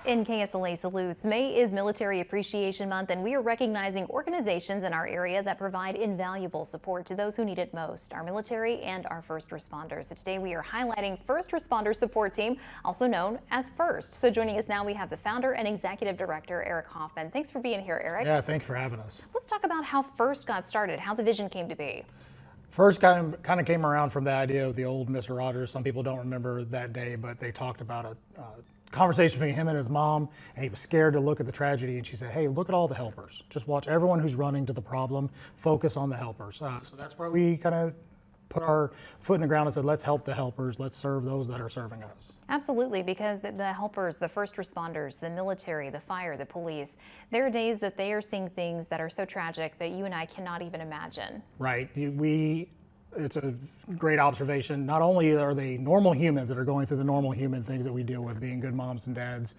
In KSLA Salutes, May is Military Appreciation Month, and we are recognizing organizations in our area that provide invaluable support to those who need it most, our military and our first responders. So today we are highlighting First Responder Support Team, also known as FIRST. So joining us now we have the founder and executive director, Eric Hoffman. Thanks for being here, Eric. Yeah, thanks for having us. Let's talk about how FIRST got started, how the vision came to be. First kind of came around from the idea of the old Mr. Rogers. Some people don't remember that day, but they talked about a conversation between him and his mom, and he was scared to look at the tragedy, and she said, hey, look at all the helpers. Just watch everyone who's running to the problem, focus on the helpers. So that's where we kind of put our foot in the ground and said, let's help the helpers, let's serve those that are serving us. Absolutely, because the helpers, the first responders, the military, the fire, the police, there are days that they are seeing things that are so tragic that you and I cannot even imagine. Right. It's a great observation. Not only are they normal humans that are going through the normal human things that we deal with, being good moms and dads,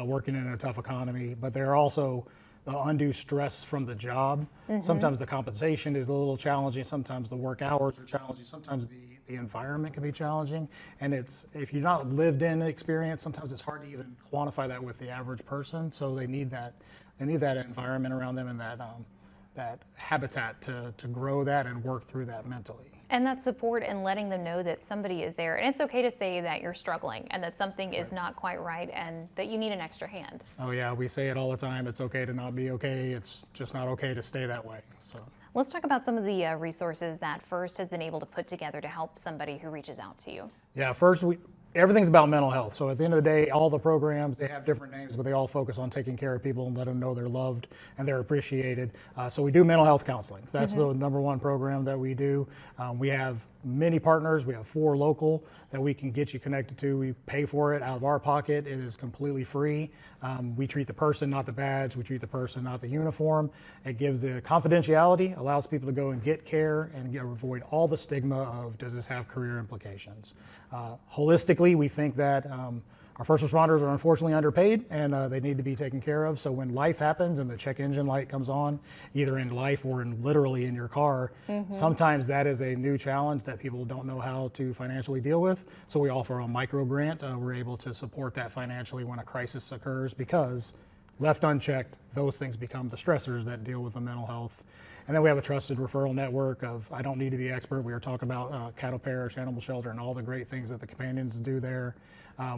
working in a tough economy, but they're also the undue stress from the job. Sometimes the compensation is a little challenging, sometimes the work hours are challenging, sometimes the environment can be challenging. And if you're not lived in experience, sometimes it's hard to even quantify that with the average person. So they need that environment around them and that habitat to grow that and work through that mentally. And that support and letting them know that somebody is there. And it's okay to say that you're struggling and that something is not quite right and that you need an extra hand. Oh yeah, we say it all the time. It's okay to not be okay. It's just not okay to stay that way. So let's talk about some of the resources that FIRST has been able to put together to help somebody who reaches out to you. Yeah, first everything's about mental health. So at the end of the day, all the programs, they have different names, but they all focus on taking care of people and let them know they're loved and they're appreciated. So we do mental health counseling. That's the #1 program that we do. We have many partners. We have 4 local that we can get you connected to. We pay for it out of our pocket. It is completely free. We treat the person, not the badge. We treat the person, not the uniform. It gives the confidentiality, allows people to go and get care and avoid all the stigma of, does this have career implications? Holistically, we think that our first responders are unfortunately underpaid and they need to be taken care of. So when life happens and the check engine light comes on, either in life or literally in your car, sometimes that is a new challenge that people don't know how to financially deal with. So we offer a micro grant. We're able to support that financially when a crisis occurs, because left unchecked, those things become the stressors that deal with the mental health. And then we have a trusted referral network of, I don't need to be expert. We were talking about cattle parish, animal shelter, and all the great things that the companions do there.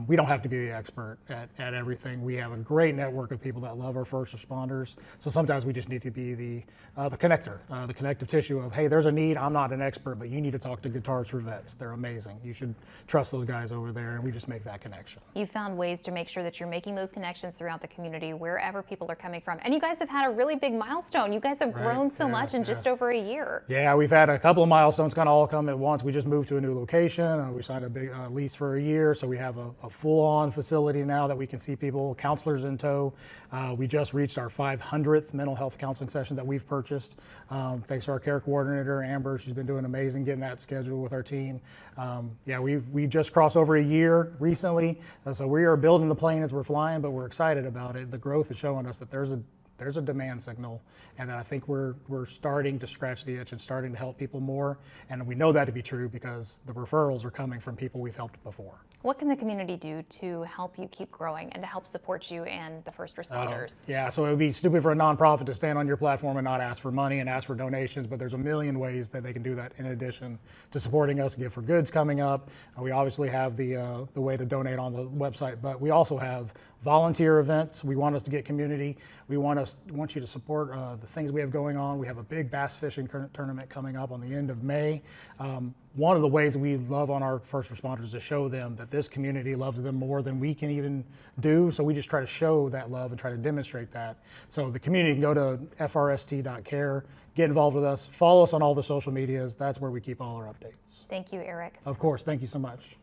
We don't have to be the expert at everything. We have a great network of people that love our first responders. So sometimes we just need to be the connector, the connective tissue of, hey, there's a need. I'm not an expert, but you need to talk to Guitars for Vets. They're amazing. You should trust those guys over there, and we just make that connection. You found ways to make sure that you're making those connections throughout the community, wherever people are coming from. And you guys have had a really big milestone. You guys have grown so much in just over a year. Yeah, we've had a couple of milestones kind of all come at once. We just moved to a new location. We signed a big lease for a year, so we have a full-on facility now that we can see people, counselors in tow. We just reached our 500th mental health counseling session that we've purchased. Thanks to our care coordinator, Amber. She's been doing amazing getting that scheduled with our team. Yeah, we just crossed over a year recently, so we are building the plane as we're flying, but we're excited about it. The growth is showing us that there's a demand signal, and I think we're starting to scratch the itch and starting to help people more. And we know that to be true because the referrals are coming from people we've helped before. What can the community do to help you keep growing and to help support you and the first responders? Yeah, so it would be stupid for a nonprofit to stand on your platform and not ask for money and ask for donations, but there's a million ways that they can do that in addition to supporting us. Give for Goods coming up. We obviously have the way to donate on the website, but we also have volunteer events. We want us to get community. We want you to support the things we have going on. We have a big bass fishing tournament coming up on the end of May. One of the ways we love on our first responders is to show them that this community loves them more than we can even do. So we just try to show that love and try to demonstrate that. So the community can go to FRST.care, get involved with us, follow us on all the social medias. That's where we keep all our updates. Thank you, Eric. Of course, thank you so much.